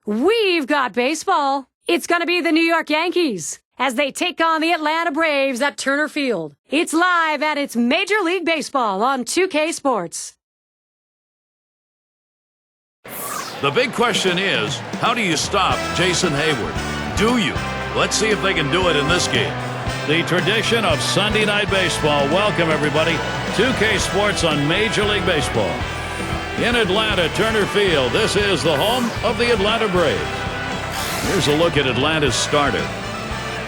We've got baseball. It's going to be the New York Yankees as they take on the Atlanta Braves at Turner Field. It's live and it's Major League Baseball on 2K Sports. The big question is, how do you stop Jason Hayward? Do you? Let's see if they can do it in this game. The tradition of Sunday Night Baseball. Welcome, everybody. 2K Sports on Major League Baseball. In Atlanta, Turner Field, this is the home of the Atlanta Braves. Here's a look at Atlanta's starter.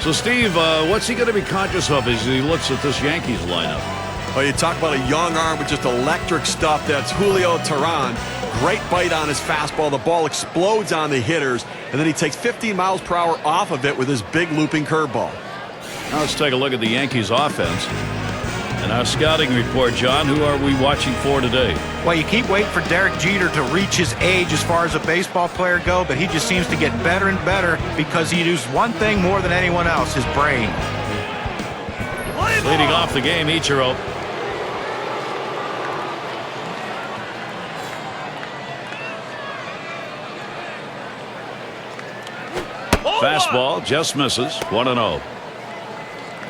So, Steve, what's he going to be conscious of as he looks at this Yankees lineup? Well, you talk about a young arm with just electric stuff. That's Julio Teheran. Great bite on his fastball. The ball explodes on the hitters, and then he takes 15 miles per hour off of it with his big looping curveball. Now let's take a look at the Yankees offense. And our scouting report, John, who are we watching for today? Well, you keep waiting for Derek Jeter to reach his age as far as a baseball player go, but he just seems to get better and better because he uses one thing more than anyone else, his brain. Leading off the game, Ichiro. Fastball just misses. 1-0.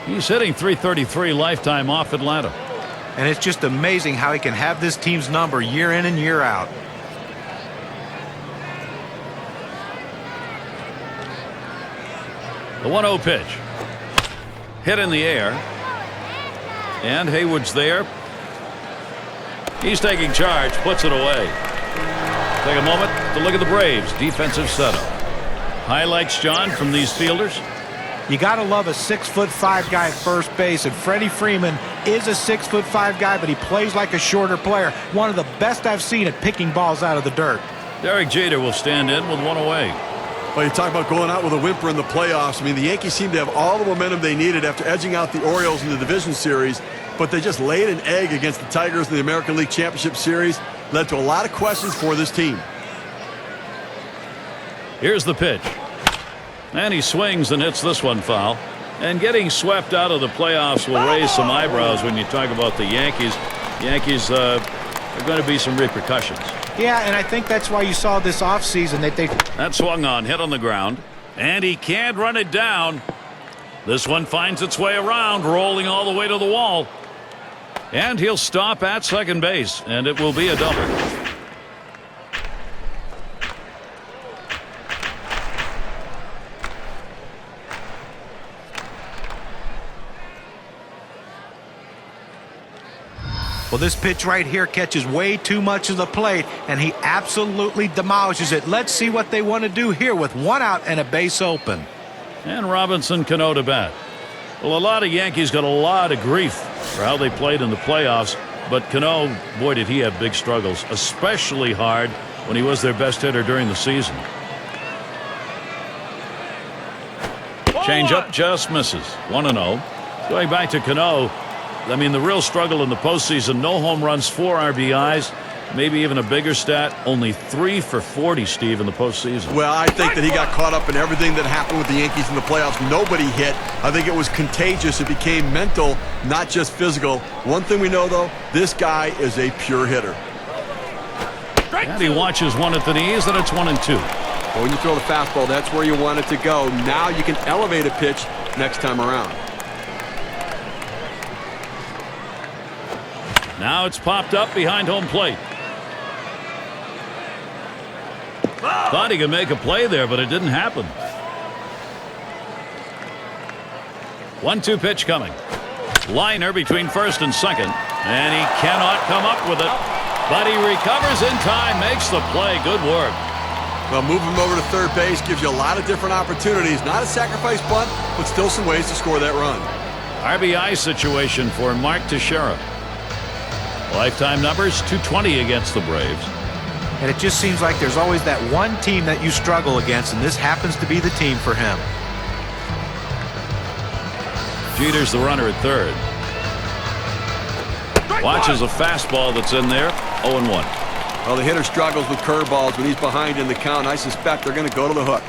He's hitting .333 lifetime off Atlanta. And it's just amazing how he can have this team's number year in and year out. The 1-0 pitch. Hit in the air. And Hayward's there. He's taking charge, puts it away. Take a moment to look at the Braves' defensive setup. Highlights, John, from these fielders. You got to love a 6'5" guy at first base, and Freddie Freeman is a 6'5" guy, but he plays like a shorter player. One of the best I've seen at picking balls out of the dirt. Derek Jeter will stand in with one away. Well, you talk about going out with a whimper in the playoffs. I mean, the Yankees seem to have all the momentum they needed after edging out the Orioles in the division series, but they just laid an egg against the Tigers in the American League Championship Series. Led to a lot of questions for this team. Here's the pitch. And he swings and hits this one foul. And getting swept out of the playoffs will raise some eyebrows when you talk about the Yankees. Yankees are going to be some repercussions. Yeah, and I think that's why you saw this offseason that they... That swung on, hit on the ground. And he can't run it down. This one finds its way around, rolling all the way to the wall. And he'll stop at second base, and it will be a double. Well, this pitch right here catches way too much of the plate, and he absolutely demolishes it. Let's see what they want to do here with one out and a base open. And Robinson Cano to bat. Well, a lot of Yankees got a lot of grief for how they played in the playoffs, but Cano, boy, did he have big struggles, especially hard when he was their best hitter during the season. Changeup just misses. 1-0. Going back to Cano, I mean, the real struggle in the postseason, no home runs, 4 RBIs, maybe even a bigger stat, only 3 for 40, Steve, in the postseason. Well, I think that he got caught up in everything that happened with the Yankees in the playoffs. Nobody hit. I think it was contagious. It became mental, not just physical. One thing we know, though, this guy is a pure hitter. And he watches one at the knees, and it's 1-2. Well, when you throw the fastball, that's where you want it to go. Now you can elevate a pitch next time around. Now it's popped up behind home plate. Thought he could make a play there, but it didn't happen. 1-2 pitch coming. Liner between first and second, and he cannot come up with it. But he recovers in time, makes the play. Good work. Well, moving him over to third base gives you a lot of different opportunities. Not a sacrifice bunt, but still some ways to score that run. RBI situation for Mark Teixeira. Lifetime numbers, 220 against the Braves. And it just seems like there's always that one team that you struggle against, and this happens to be the team for him. Jeter's the runner at third. Watches a fastball that's in there. 0-1. Well, the hitter struggles with curveballs when he's behind in the count. I suspect they're going to go to the hook.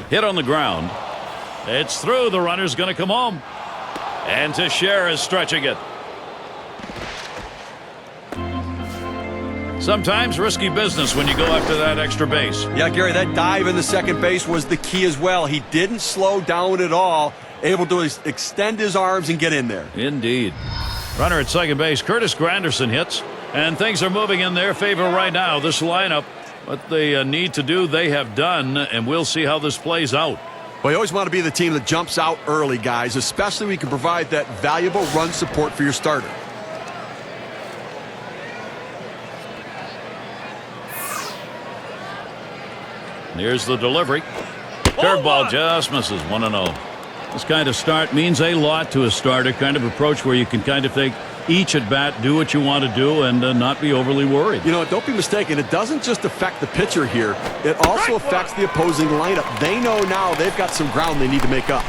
Hit on the ground. It's through. The runner's going to come home. And Teixeira is stretching it. Sometimes risky business when you go after that extra base. Yeah, Gary, that dive in the second base was the key as well. He didn't slow down at all, able to extend his arms and get in there. Indeed. Runner at second base, Curtis Granderson hits, and things are moving in their favor right now. This lineup, what they need to do, they have done, and we'll see how this plays out. Well, you always want to be the team that jumps out early, guys, especially when you can provide that valuable run support for your starter. Here's the delivery. Curveball just misses. 1-0. This kind of start means a lot to a starter, kind of approach where you can kind of take each at bat, do what you want to do, and not be overly worried. You know, don't be mistaken. It doesn't just affect the pitcher here. It also affects the opposing lineup. They know now they've got some ground they need to make up.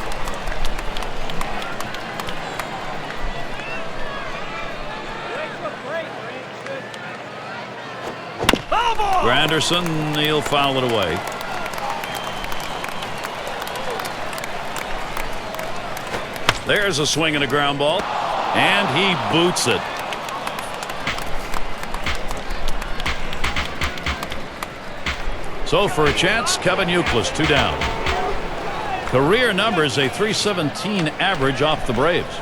Granderson, he'll foul it away. There's a swing and a ground ball, and he boots it. So for a chance, Kevin Youkilis, 2 down. Career numbers, a .317 average off the Braves.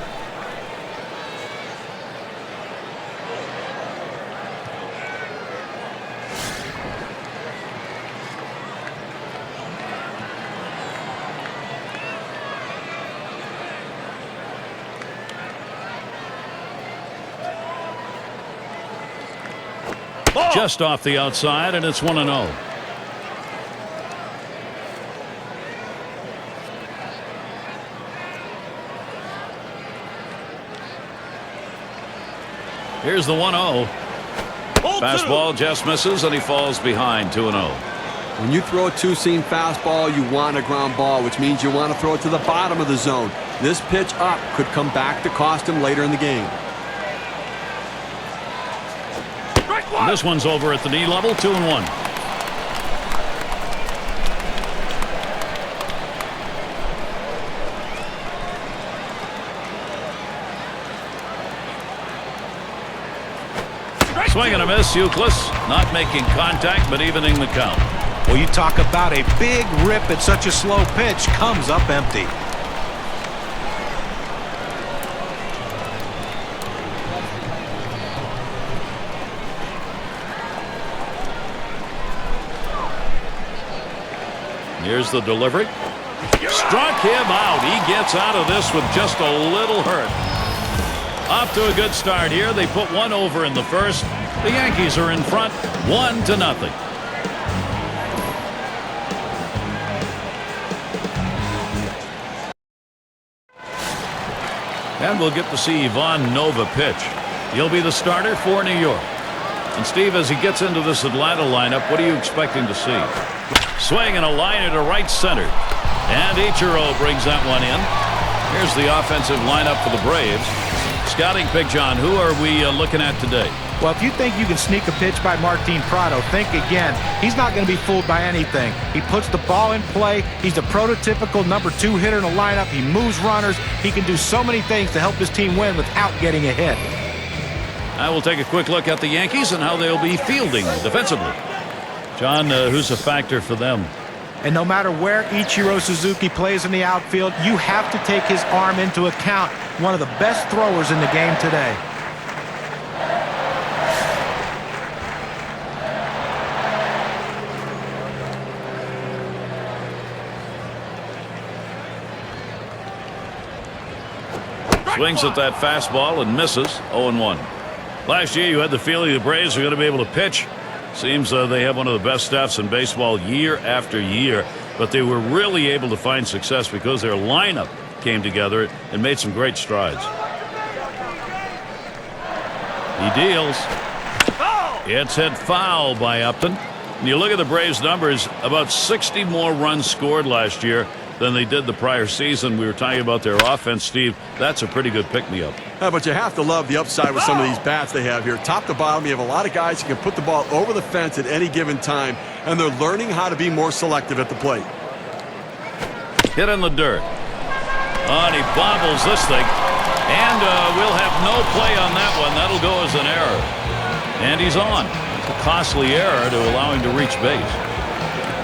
Just off the outside, and it's 1-0. Here's the 1-0. Fastball just misses, and he falls behind. 2-0. When you throw a two-seam fastball, you want a ground ball, which means you want to throw it to the bottom of the zone. This pitch up could come back to cost him later in the game. This one's over at the knee level. 2-1. Swing and a miss. Youkilis not making contact, but evening the count. Well, you talk about a big rip at such a slow pitch, comes up empty. Here's the delivery. Struck him out. He gets out of this with just a little hurt. Off to a good start here. They put one over in the first. The Yankees are in front, 1-0. And we'll get to see Ivan Nova pitch. He'll be the starter for New York. And Steve, as he gets into this Atlanta lineup, what are you expecting to see? Swing and a liner to right center. And Ichiro brings that one in. Here's the offensive lineup for the Braves. Scouting pick, John, who are we looking at today? Well, if you think you can sneak a pitch by Martin Prado, think again. He's not going to be fooled by anything. He puts the ball in play. He's the prototypical #2 hitter in the lineup. He moves runners. He can do so many things to help his team win without getting a hit. I will take a quick look at the Yankees and how they'll be fielding defensively. John, who's a factor for them? And no matter where Ichiro Suzuki plays in the outfield, you have to take his arm into account. One of the best throwers in the game today. Swings at that fastball and misses. 0-1. Last year, you had the feeling the Braves were going to be able to pitch. Seems they have one of the best staffs in baseball year after year, but they were really able to find success because their lineup came together and made some great strides. He deals. It's hit foul by Upton. And you look at the Braves' numbers, about 60 more runs scored last year than they did the prior season. We were talking about their offense, Steve. That's a pretty good pick-me-up. Yeah, but you have to love the upside with some of these bats they have here. Top to bottom, you have a lot of guys who can put the ball over the fence at any given time, and they're learning how to be more selective at the plate. Hit in the dirt. Oh, and he bobbles this thing. And we'll have no play on that one. That'll go as an error. And he's on. A costly error to allow him to reach base.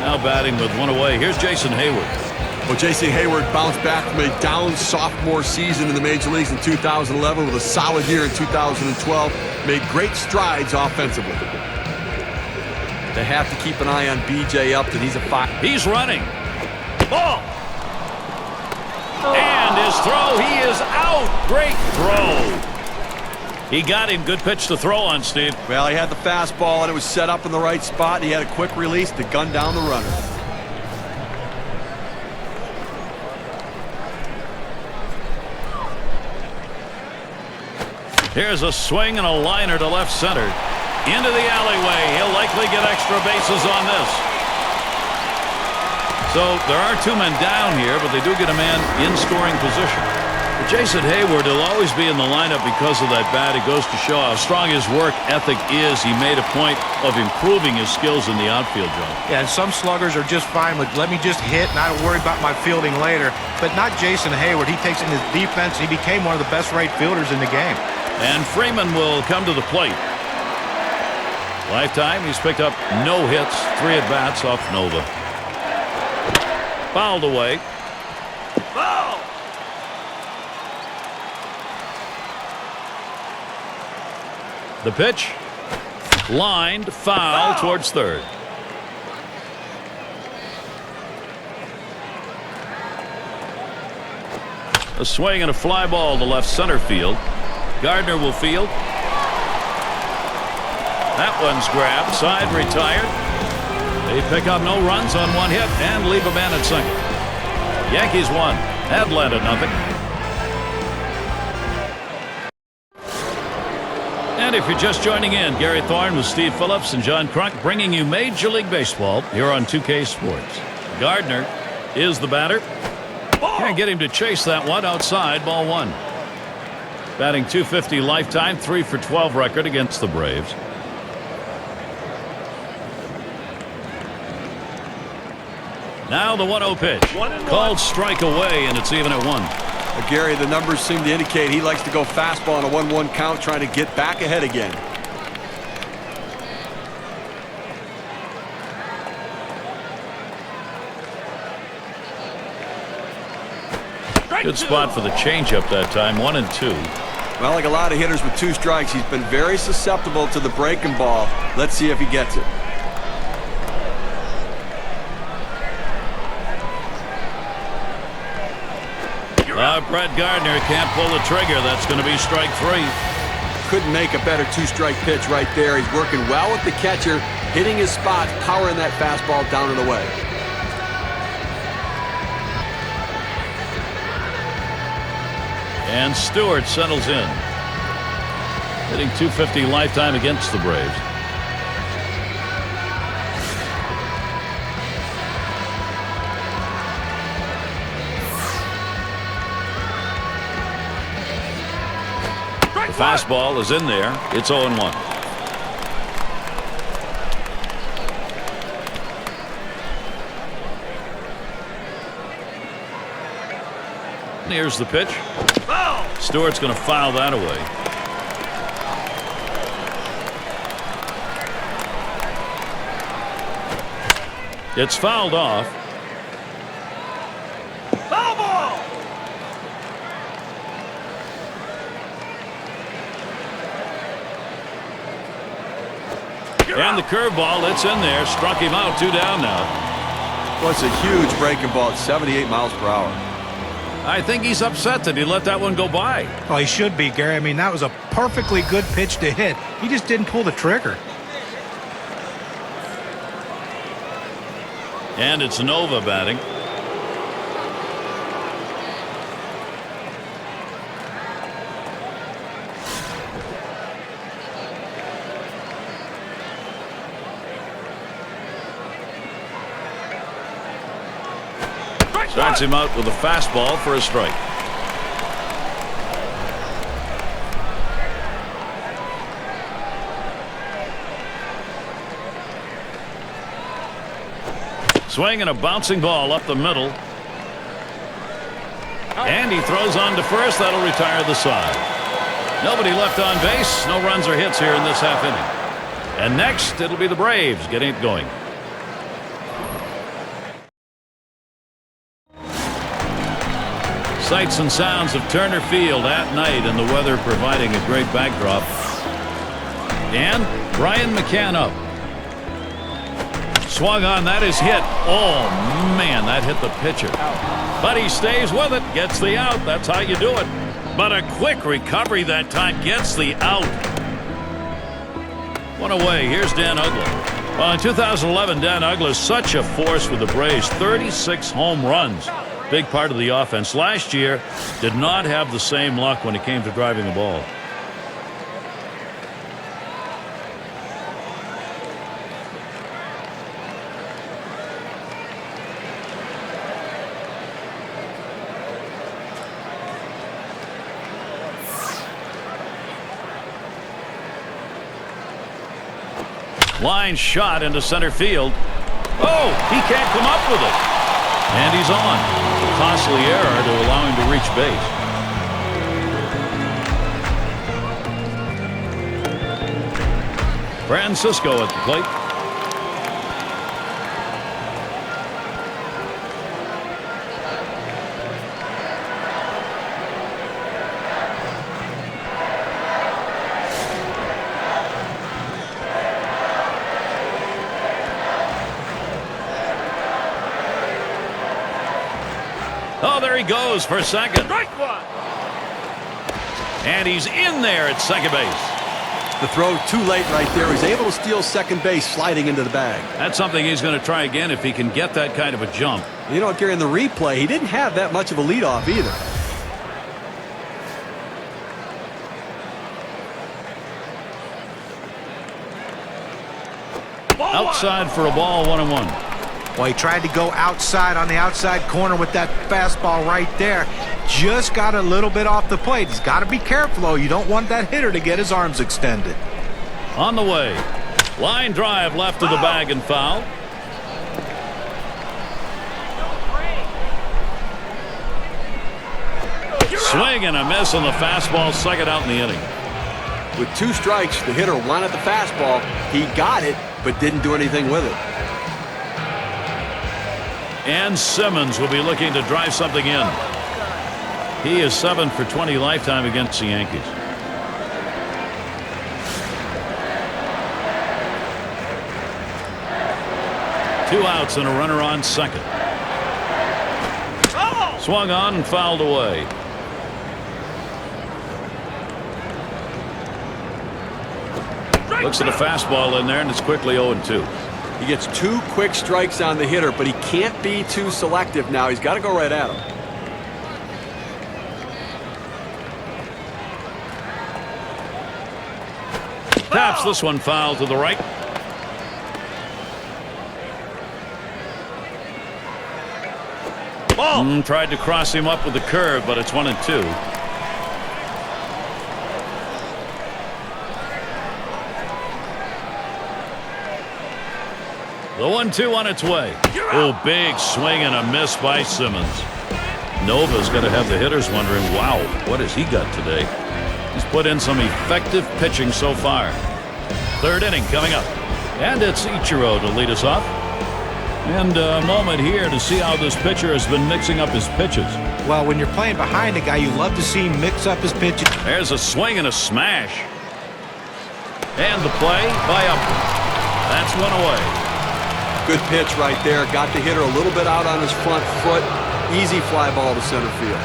Now batting with one away. Here's Jason Hayward. Well, Jason Hayward bounced back from a down sophomore season in the major leagues in 2011 with a solid year in 2012. Made great strides offensively. They have to keep an eye on B.J. Upton. He's a five. He's running. Ball. And his throw. He is out. Great throw. He got him. Good pitch to throw on, Steve. Well, he had the fastball, and it was set up in the right spot. He had a quick release to gun down the runner. Here's a swing and a liner to left center. Into the alleyway. He'll likely get extra bases on this. So there are two men down here, but they do get a man in scoring position. But Jason Hayward will always be in the lineup because of that bat. It goes to show how strong his work ethic is. He made a point of improving his skills in the outfield, John. Yeah, and some sluggers are just fine with let me just hit and I don't worry about my fielding later. But not Jason Hayward. He takes in his defense. He became one of the best right fielders in the game. And Freeman will come to the plate. Lifetime, he's picked up no hits, 3 at-bats off Nova. Fouled away. Foul! The pitch. Lined, foul towards third. A swing and a fly ball to left center field. Gardner will field. That one's grabbed. Side retired. They pick up no runs on one hit and leave a man at second. Yankees won. Atlanta nothing. And if you're just joining in, Gary Thorne with Steve Phillips and John Crunk bringing you Major League Baseball here on 2K Sports. Gardner is the batter. Can't get him to chase that one outside. Ball 1. Batting .250 lifetime, 3 for 12 record against the Braves. Now the 1-0 pitch. Called strike away, and it's even at 1. Gary, the numbers seem to indicate he likes to go fastball on a 1-1 count, trying to get back ahead again. Good spot for the changeup that time. 1-2. Well, like a lot of hitters with 2 strikes, he's been very susceptible to the breaking ball. Let's see if he gets it. Brett Gardner can't pull the trigger. That's going to be strike 3. Couldn't make a better 2-strike pitch right there. He's working well with the catcher, hitting his spots, powering that fastball down and away. And Stewart settles in. Hitting .250 lifetime against the Braves. The fastball is in there. It's 0-1. Here's the pitch. Stewart's going to foul that away. It's fouled off. Foul ball! And the curveball, it's in there. Struck him out. 2 down now. Well, it's a huge breaking ball at 78 miles per hour. I think he's upset that he let that one go by. Oh, he should be, Gary. I mean, that was a perfectly good pitch to hit. He just didn't pull the trigger. And it's Nova batting. Starts him out with a fastball for a strike. Swing and a bouncing ball up the middle. And he throws on to first. That'll retire the side. Nobody left on base. No runs or hits here in this half inning. And next, it'll be the Braves getting it going. Sights and sounds of Turner Field at night, and the weather providing a great backdrop. And Brian McCann up. Swung on, that is hit. Oh, man, that hit the pitcher. But he stays with it, gets the out. That's how you do it. But a quick recovery that time gets the out. One away. Here's Dan Uggla. Well, in 2011, Dan Uggla is such a force with the Braves. 36 home runs. Big part of the offense. Last year, did not have the same luck when it came to driving the ball. Line shot into center field. Oh, he can't come up with it. And he's on. A costly error to allow him to reach base. Francisco at the plate. Oh, there he goes for second. Strike one. And he's in there at second base. The throw too late right there. He's able to steal second base, sliding into the bag. That's something he's going to try again if he can get that kind of a jump. You know, Gary, in the replay, he didn't have that much of a leadoff either. Outside for a ball, 1-1. Well, he tried to go outside on the outside corner with that fastball right there. Just got a little bit off the plate. He's got to be careful, though. You don't want that hitter to get his arms extended. On the way. Line drive left of the bag and foul. Swing and a miss on the fastball, second out in the inning. With 2 strikes, the hitter wanted the fastball. He got it, but didn't do anything with it. And Simmons will be looking to drive something in. He is 7 for 20 lifetime against the Yankees. Two outs and a runner on second. Swung on and fouled away. Looks at a fastball in there, and it's quickly 0-2. He gets 2 quick strikes on the hitter, but he can't be too selective now. He's got to go right at him. Taps this one foul to the right. Tried to cross him up with the curve, but it's 1-2. The 1-2 on its way. Oh, big swing and a miss by Simmons. Nova's going to have the hitters wondering, wow, what has he got today? He's put in some effective pitching so far. Third inning coming up. And it's Ichiro to lead us off. And a moment here to see how this pitcher has been mixing up his pitches. Well, when you're playing behind a guy, you love to see him mix up his pitches. There's a swing and a smash. And the play by Upton. That's one away. Good pitch right there. Got the hitter a little bit out on his front foot. Easy fly ball to center field.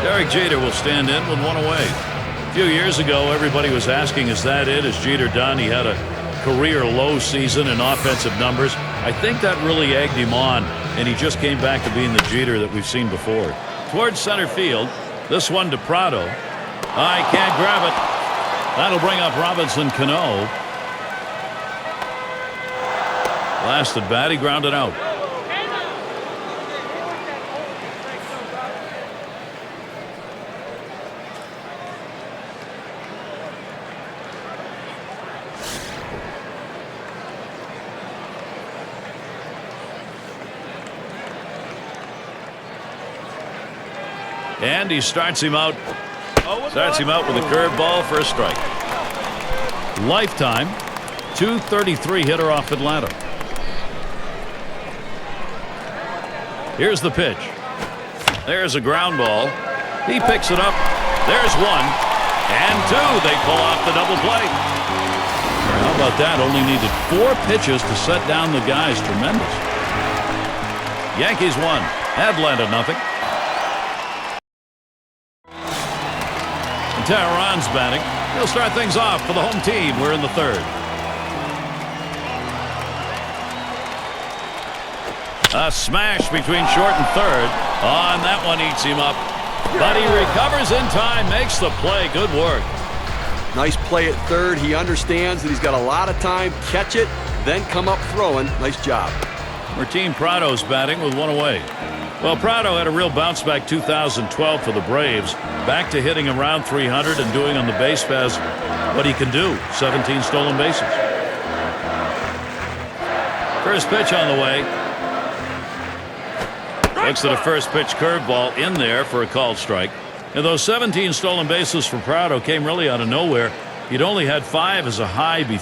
Derek Jeter will stand in with one away. A few years ago, everybody was asking, is that it? Is Jeter done? He had a career low season in offensive numbers. I think that really egged him on, and he just came back to being the Jeter that we've seen before. Towards center field, this one to Prado. I can't grab it. That'll bring up Robinson Cano. Last at bat, he grounded out. And he starts him out. Starts him out with a curveball for a strike. Lifetime .233 hitter off Atlanta. Here's the pitch. There's a ground ball. He picks it up. There's one. And two. They pull off the double play. How about that? Only needed 4 pitches to set down the guys. Tremendous. Yankees won. Atlanta nothing. And Tehran's batting. He'll start things off for the home team. We're in the 3rd. A smash between short and 3rd. On that one, eats him up. But he recovers in time, makes the play. Good work. Nice play at 3rd. He understands that he's got a lot of time. Catch it, then come up throwing. Nice job. Martin Prado's batting with 1 away. Well, Prado had a real bounce back 2012 for the Braves. Back to hitting around 300 and doing on the base paths what he can do. 17 stolen bases. First pitch on the way. Looks at a first pitch curveball in there for a called strike. And those 17 stolen bases for Prado came really out of nowhere. He'd only had 5 as a high before.